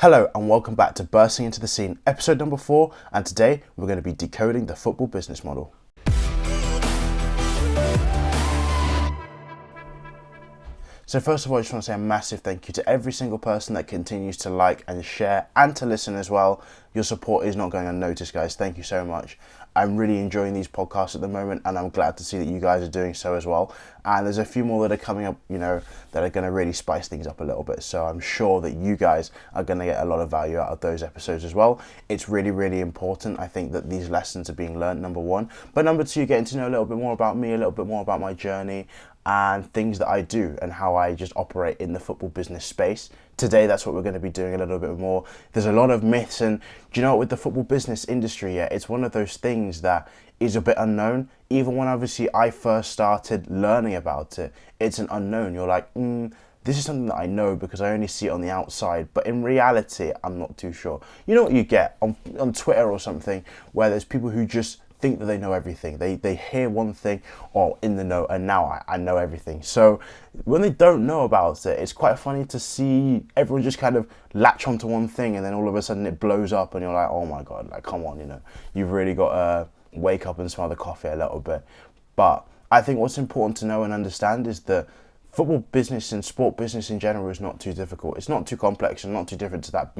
Hello and welcome back to Bursting into the Scene, episode number 4, and today we're going to be decoding the football business model. So first of all, I just want to say a massive thank you to every single person that continues to like and share and to listen as well. Your support is not going unnoticed, guys. Thank you so much. I'm really enjoying these podcasts at the moment, and I'm glad to see that you guys are doing so as well. And there's a few more that are coming up, that are going to really spice things up a little bit. So I'm sure that you guys are going to get a lot of value out of those episodes as well. It's really, really important. I think that these lessons are being learned, number one. But number two, getting to know a little bit more about me, a little bit more about my journey, and things that I do and how I just operate in the football business space. Today, that's what we're going to be doing a little bit more. There's a lot of myths, and do you know what, with the football business industry, it's one of those things that is a bit unknown. Even when obviously I first started learning about it, it's an unknown. You're like, this is something that I know because I only see it on the outside, but in reality, I'm not too sure. You know what you get on Twitter or something, where there's people who just think that they know everything. They hear one thing, or in the know, and now I know everything. So when they don't know about it, it's quite funny to see everyone just kind of latch onto one thing, and then all of a sudden it blows up, and you're like, oh my god, like come on, you've really got to wake up and smell the coffee a little bit. But I think what's important to know and understand is that football business and sport business in general is not too difficult. It's not too complex and not too different to that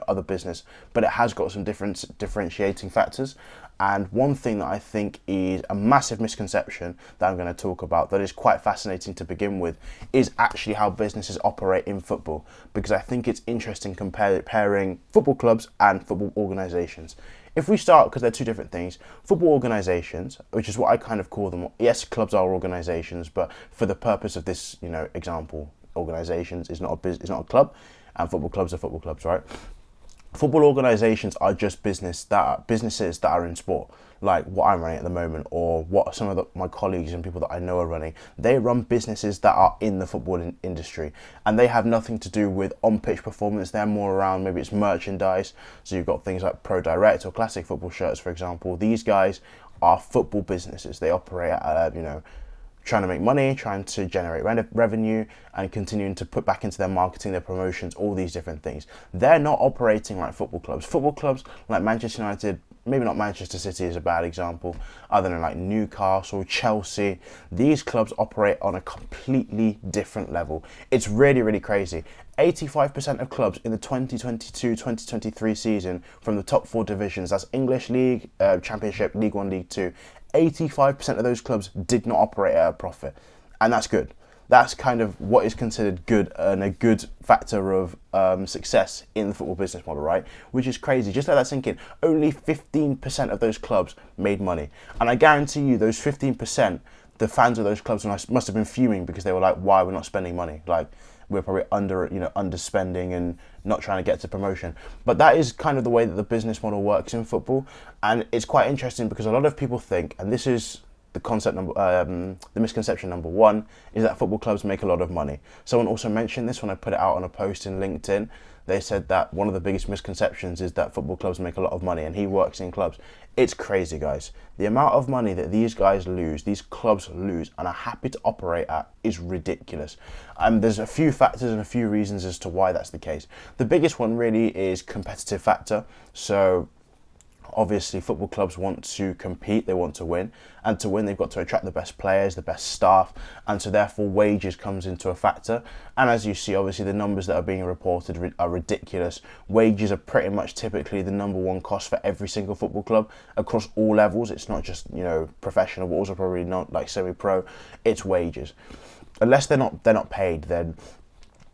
other business, but it has got some differentiating factors. And one thing that I think is a massive misconception that I'm going to talk about that is quite fascinating to begin with is actually how businesses operate in football, because I think it's interesting comparing football clubs and football organisations. If we start, because they're two different things, football organisations, which is what I kind of call them. Yes, clubs are organisations, but for the purpose of this, example, organisations is not a club, and football clubs are football clubs, right? Football organisations are just businesses that are in sport, like what I'm running at the moment, or what some of my colleagues and people that I know are running. They run businesses that are in the football industry, and they have nothing to do with on-pitch performance. They're more around, maybe it's merchandise. So you've got things like Pro Direct or classic football shirts, for example. These guys are football businesses. They operate at, trying to make money, trying to generate revenue, and continuing to put back into their marketing, their promotions, all these different things. They're not operating like football clubs. Football clubs like Manchester United, maybe not Manchester City is a bad example, other than like Newcastle, Chelsea, these clubs operate on a completely different level. It's really, really crazy. 85% of clubs in the 2022-2023 season from the top 4 divisions, that's English League, Championship, League 1, League 2, 85% of those clubs did not operate at a profit. And that's good. That's kind of what is considered good and a good factor of success in the football business model, right? Which is crazy. Just let that sink in. Only 15% of those clubs made money. And I guarantee you those 15%, the fans of those clubs must have been fuming because they were like, why are we not spending money? Like, we're probably underspending and not trying to get to promotion. But that is kind of the way that the business model works in football. And it's quite interesting because a lot of people think, and this is the misconception number 1, is that football clubs make a lot of money. Someone also mentioned this when I put it out on a post in LinkedIn. They said that one of the biggest misconceptions is that football clubs make a lot of money, and he works in clubs. It's crazy, guys. The amount of money that these clubs lose and are happy to operate at is ridiculous. There's a few factors and a few reasons as to why that's the case. The biggest one really is competitive factor. So obviously football clubs want to compete, they want to win, and to win they've got to attract the best players, the best staff, and so therefore wages comes into a factor. And as you see, obviously the numbers that are being reported are ridiculous. Wages are pretty much typically the number 1 cost for every single football club across all levels. It's not just professional, but also probably not like semi-pro. It's wages. Unless they're not paid, then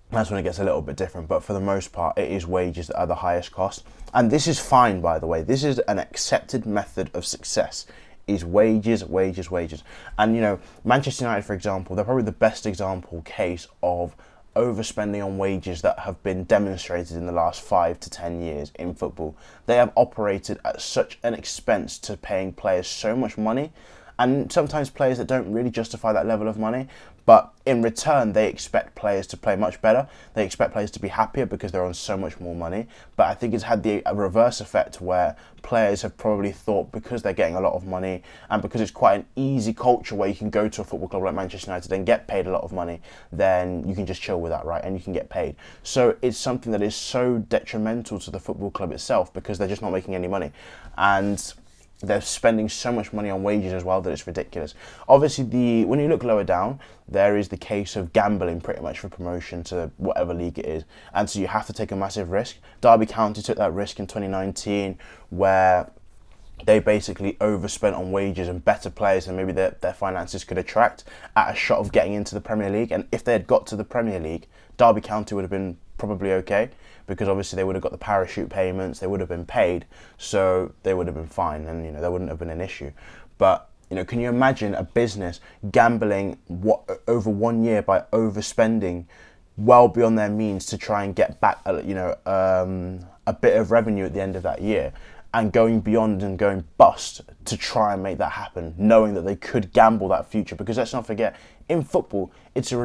that's when it gets a little bit different, but for the most part, it is wages that are the highest cost. And this is fine, by the way. This is an accepted method of success, is wages, wages, wages. And, Manchester United, for example, they're probably the best example case of overspending on wages that have been demonstrated in the last 5 to 10 years in football. They have operated at such an expense to paying players so much money, and sometimes players that don't really justify that level of money. But in return, they expect players to play much better. They expect players to be happier because they're on so much more money. But I think it's had the reverse effect where players have probably thought, because they're getting a lot of money and because it's quite an easy culture where you can go to a football club like Manchester United and get paid a lot of money, then you can just chill with that, right? And you can get paid. So it's something that is so detrimental to the football club itself because they're just not making any money. And they're spending so much money on wages as well that it's ridiculous. Obviously, when you look lower down, there is the case of gambling pretty much for promotion to whatever league it is. And so you have to take a massive risk. Derby County took that risk in 2019 where they basically overspent on wages and better players than maybe their finances could attract at a shot of getting into the Premier League. And if they had got to the Premier League, Derby County would have been probably okay, because obviously they would have got the parachute payments, they would have been paid, so they would have been fine, and there wouldn't have been an issue. But can you imagine a business gambling over 1 year by overspending well beyond their means to try and get back a bit of revenue at the end of that year, and going beyond and going bust to try and make that happen, knowing that they could gamble that future? Because let's not forget, in football, it's a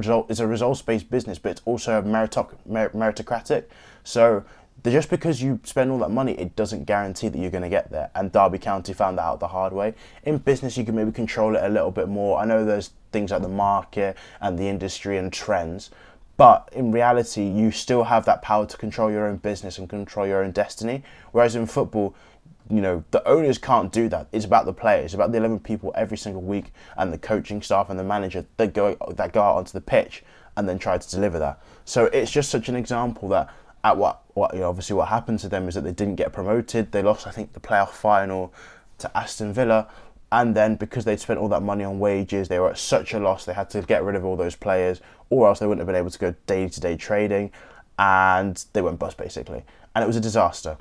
results-based business, but it's also meritocratic. So just because you spend all that money, it doesn't guarantee that you're going to get there. And Derby County found that out the hard way. In business, you can maybe control it a little bit more. I know there's things like the market and the industry and trends, but in reality, you still have that power to control your own business and control your own destiny. Whereas in football, the owners can't do that. It's about the players, it's about the 11 people every single week and the coaching staff and the manager that go out onto the pitch and then try to deliver that. So it's just such an example that obviously what happened to them is that they didn't get promoted. They lost, I think, the playoff final to Aston Villa. And then because they'd spent all that money on wages, they were at such a loss, they had to get rid of all those players, or else they wouldn't have been able to go day-to-day trading, and they went bust, basically. And it was a disaster.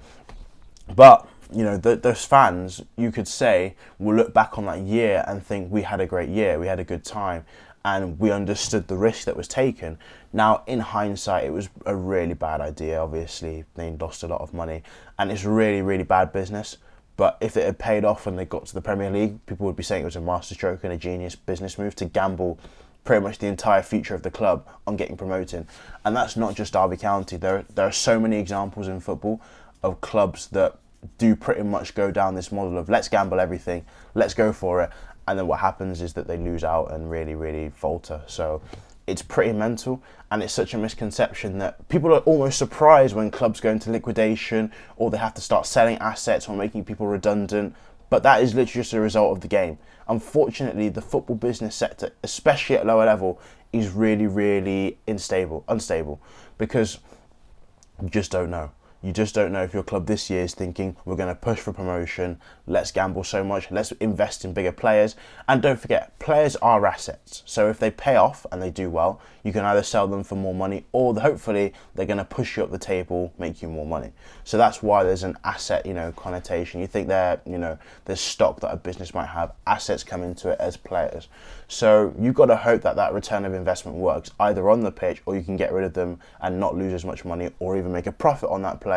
But those fans, you could say, will look back on that year and think, we had a great year, we had a good time, and we understood the risk that was taken. Now, in hindsight, it was a really bad idea. Obviously, they lost a lot of money, and it's really, really bad business. But if it had paid off and they got to the Premier League, people would be saying it was a masterstroke and a genius business move to gamble pretty much the entire future of the club on getting promoted. And that's not just Derby County. There are so many examples in football of clubs that do pretty much go down this model of let's gamble everything, let's go for it, and then what happens is that they lose out and really, really falter. So it's pretty mental, and it's such a misconception that people are almost surprised when clubs go into liquidation or they have to start selling assets or making people redundant, but that is literally just a result of the game. Unfortunately, the football business sector, especially at lower level, is really, really unstable, because you just don't know. You just don't know if your club this year is thinking, we're going to push for promotion, let's gamble so much, let's invest in bigger players. And don't forget, players are assets. So if they pay off and they do well, you can either sell them for more money, or hopefully they're going to push you up the table, make you more money. So that's why there's an asset, connotation. You think there's stock that a business might have, assets come into it as players. So you've got to hope that return of investment works, either on the pitch, or you can get rid of them and not lose as much money, or even make a profit on that player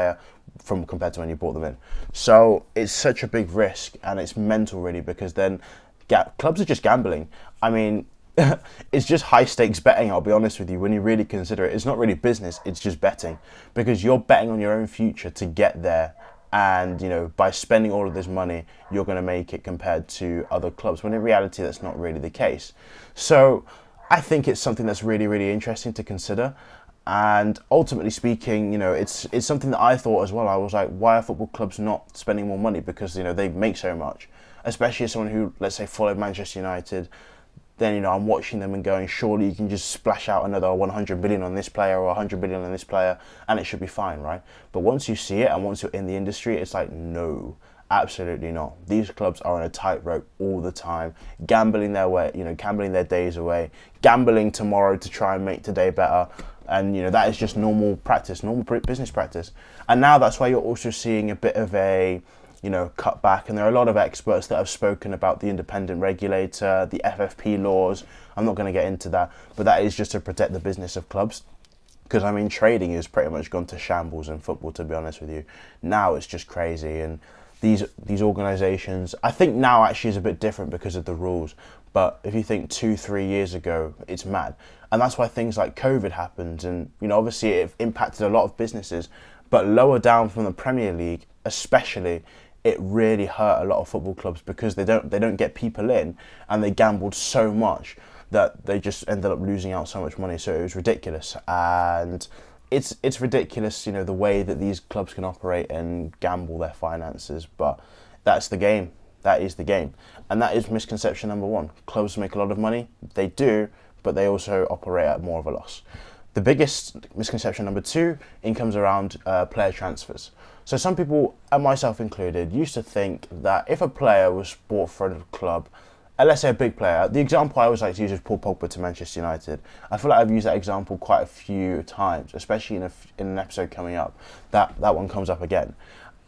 compared to when you bought them in. So it's such a big risk, and it's mental really, because then clubs are just gambling. I mean, it's just high stakes betting, I'll be honest with you. When you really consider it, it's not really business, it's just betting, because you're betting on your own future to get there. And by spending all of this money, you're going to make it compared to other clubs, when in reality that's not really the case. So I think it's something that's really, really interesting to consider. And ultimately speaking, it's something that I thought as well. I was like, why are football clubs not spending more money? Because they make so much, especially as someone who, let's say, followed Manchester United. Then I'm watching them and going, surely you can just splash out another 100 billion on this player or 100 billion on this player and it should be fine, right? But once you see it and once you're in the industry, it's like, no, absolutely not. These clubs are on a tightrope all the time, gambling their way, gambling their days away, gambling tomorrow to try and make today better. And that is just normal practice, normal business practice. And now that's why you're also seeing a bit of a cut back. And there are a lot of experts that have spoken about the independent regulator, the FFP laws. I'm not going to get into that, but that is just to protect the business of clubs. Because trading has pretty much gone to shambles in football, to be honest with you. Now it's just crazy, and these organisations. I think now actually is a bit different because of the rules. But if you think 2-3 years ago, it's mad, and that's why things like COVID happened, and obviously it impacted a lot of businesses. But lower down from the Premier League, especially, it really hurt a lot of football clubs because they don't get people in, and they gambled so much that they just ended up losing out so much money. So it was ridiculous, and it's ridiculous, the way that these clubs can operate and gamble their finances. But that's the game. That is the game, and that is misconception number one. Clubs make a lot of money. They do, but they also operate at more of a loss. The biggest misconception number two, incomes around player transfers. So some people, and myself included, used to think that if a player was bought for a club, let's say a big player, the example I always like to use is Paul Pogba to Manchester United. I feel like I've used that example quite a few times, especially in in an episode coming up. That one comes up again.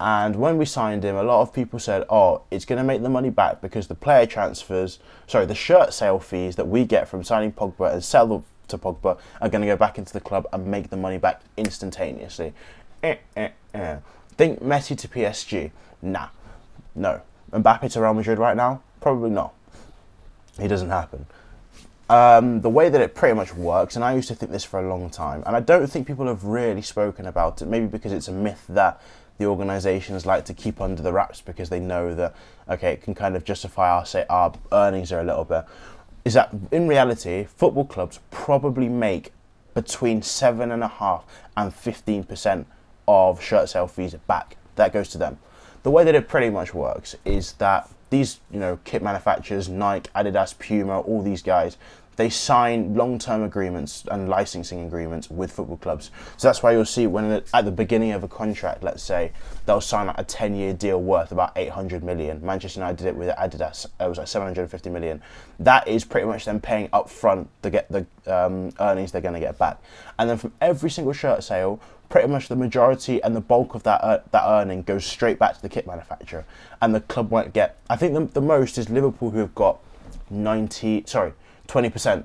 And when we signed him, a lot of people said, oh, it's going to make the money back because the the shirt sale fees that we get from signing Pogba and sell to Pogba are going to go back into the club and make the money back instantaneously. Think Messi to PSG? Nah, no. Mbappe to Real Madrid right now? Probably not. It doesn't happen. The way that it pretty much works, and I used to think this for a long time, and I don't think people have really spoken about it, maybe because it's a myth that the organisations like to keep under the wraps because they know that, okay, it can kind of justify our earnings are a little bit, is that in reality, football clubs probably make between 7.5% and 15% of shirt sale fees back. That goes to them. The way that it pretty much works is that these, kit manufacturers, Nike, Adidas, Puma, all these guys, they sign long-term agreements and licensing agreements with football clubs. So that's why you'll see when at the beginning of a contract, let's say, they'll sign like a 10-year deal worth about 800 million. Manchester United did it with Adidas. It was like 750 million. That is pretty much them paying up front to get the earnings they're going to get back. And then from every single shirt sale, pretty much the majority and the bulk of that earning goes straight back to the kit manufacturer. And the club won't get, I think the most is Liverpool, who have got 20%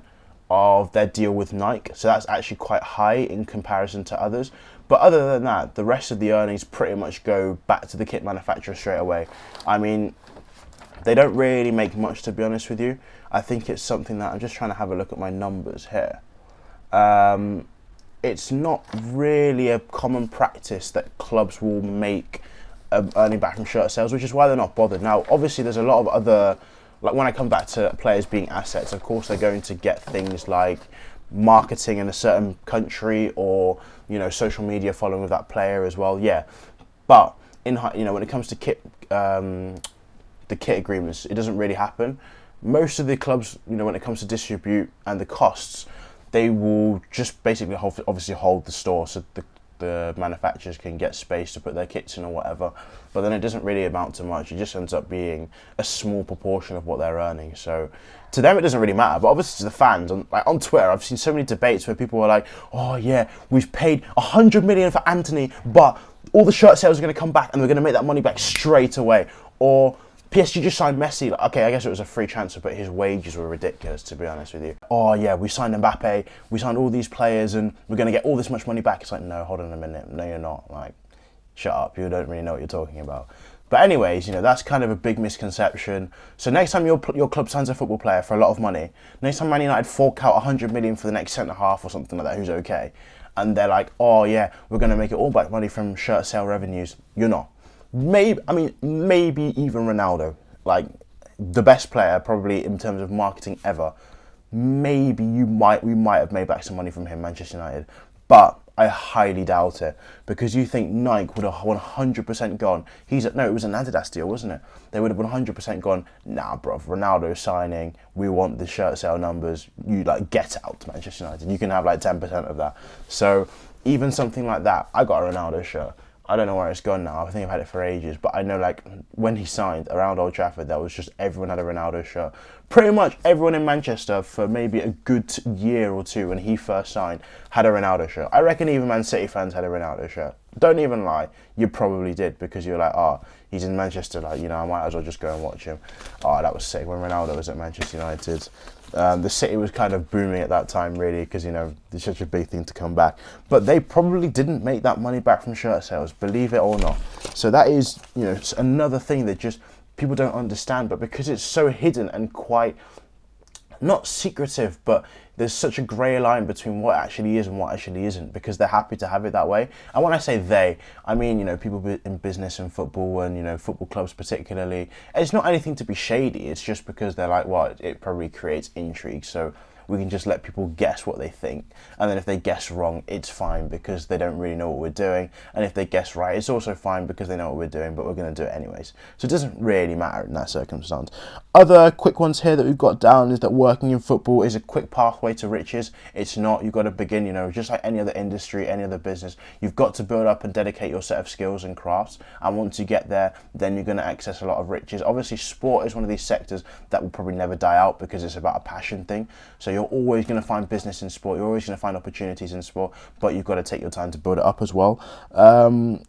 of their deal with Nike. So that's actually quite high in comparison to others. But other than that, the rest of the earnings pretty much go back to the kit manufacturer straight away. I mean, they don't really make much, to be honest with you. I think it's something that I'm just trying to have a look at my numbers here. It's not really a common practice that clubs will make earning back from shirt sales, which is why they're not bothered. Now, obviously, there's a lot of other, like when I come back to players being assets, of course, they're going to get things like marketing in a certain country or, social media following of that player as well. Yeah, but when it comes to the kit agreements, it doesn't really happen. Most of the clubs, when it comes to distribute and the costs, they will just basically hold the store so the manufacturers can get space to put their kits in or whatever. But then it doesn't really amount to much. It just ends up being a small proportion of what they're earning. So to them, it doesn't really matter. But obviously to the fans, on Twitter, I've seen so many debates where people are like, oh yeah, we've paid 100 million for Anthony, but all the shirt sales are going to come back and we're going to make that money back straight away. Or PSG just signed Messi. Okay, I guess it was a free transfer, but his wages were ridiculous, to be honest with you. Oh yeah, we signed Mbappe, we signed all these players, and we're going to get all this much money back. It's like, no, hold on a minute. No, you're not. Like, shut up. You don't really know what you're talking about. But anyways, that's kind of a big misconception. So next time your club signs a football player for a lot of money, next time Man United fork out 100 million for the next centre-half or something like that, who's okay, and they're like, oh yeah, we're going to make it all back money from shirt sale revenues, you're not. Maybe even Ronaldo, like the best player probably in terms of marketing ever. Maybe we might have made back some money from him, Manchester United, but I highly doubt it, because you think Nike would have 100% gone. No, it was an Adidas deal, wasn't it? They would have 100% gone, nah, bro, Ronaldo signing, we want the shirt sale numbers. You get out to Manchester United. You can have 10% of that. So even something like that, I got a Ronaldo shirt. I don't know where it's gone now. I think I've had it for ages. But I know, when he signed around Old Trafford, that was just everyone had a Ronaldo shirt. Pretty much everyone in Manchester for maybe a good year or two when he first signed had a Ronaldo shirt. I reckon even Man City fans had a Ronaldo shirt. Don't even lie. You probably did, because you're like, oh, he's in Manchester. I might as well just go and watch him. Oh, that was sick when Ronaldo was at Manchester United. The City was kind of booming at that time, really, because, it's such a big thing to come back. But they probably didn't make that money back from shirt sales, believe it or not. So that is, another thing that just people don't understand, but because it's so hidden and quite not secretive, but there's such a grey line between what actually is and what actually isn't, because they're happy to have it that way. And when I say they, I mean, people in business and football and, football clubs particularly. It's not anything to be shady, it's just because they're like, well, it probably creates intrigue, so we can just let people guess what they think. And then if they guess wrong, it's fine because they don't really know what we're doing. And if they guess right, it's also fine because they know what we're doing, but we're going to do it anyways. So it doesn't really matter in that circumstance. Other quick ones here that we've got down is that working in football is a quick pathway to riches. It's not. You've got to begin, just like any other industry, any other business. You've got to build up and dedicate your set of skills and crafts. And once you get there, then you're going to access a lot of riches. Obviously, sport is one of these sectors that will probably never die out because it's about a passion thing. So you're always going to find business in sport. You're always going to find opportunities in sport, but you've got to take your time to build it up as well.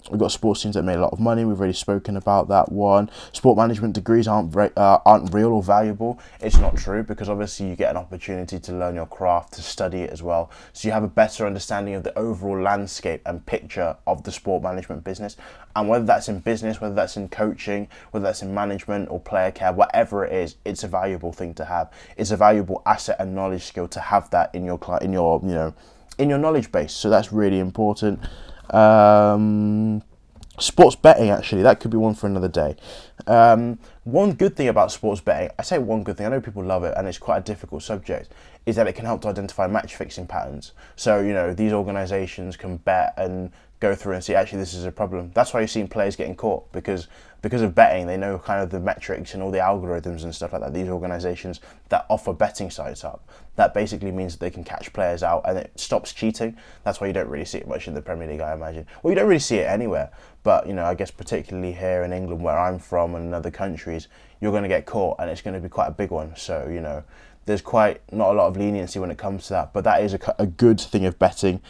We've got sports teams that made a lot of money. We've already spoken about that one. Sport management degrees aren't real or valuable. It's not true, because obviously you get an opportunity to learn your craft, to study it as well. So you have a better understanding of the overall landscape and picture of the sport management business. And whether that's in business, whether that's in coaching, whether that's in management or player care, whatever it is, it's a valuable thing to have. It's a valuable asset and knowledge skill to have that in your knowledge base. So that's really important. Sports betting, actually, that could be one for another day. One good thing about sports betting, I say one good thing, I know people love it and it's quite a difficult subject, is that it can help to identify match fixing patterns. So, these organisations can bet and go through and see, actually, this is a problem. That's why you've seen players getting caught, because of betting. They know kind of the metrics and all the algorithms and stuff like that. These organisations that offer betting sites up, that basically means that they can catch players out and it stops cheating. That's why you don't really see it much in the Premier League, I imagine. Well, you don't really see it anywhere, but I guess particularly here in England, where I'm from, and in other countries, you're going to get caught and it's going to be quite a big one. So there's quite not a lot of leniency when it comes to that, but that is a good thing of betting.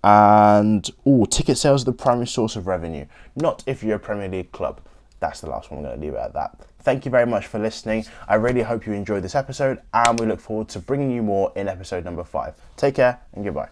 And ticket sales are the primary source of revenue. Not if you're a Premier League club. That's the last one. I'm going to leave it at that. Thank you very much for listening. I really hope you enjoyed this episode, and we look forward to bringing you more in episode number 5. Take care and goodbye.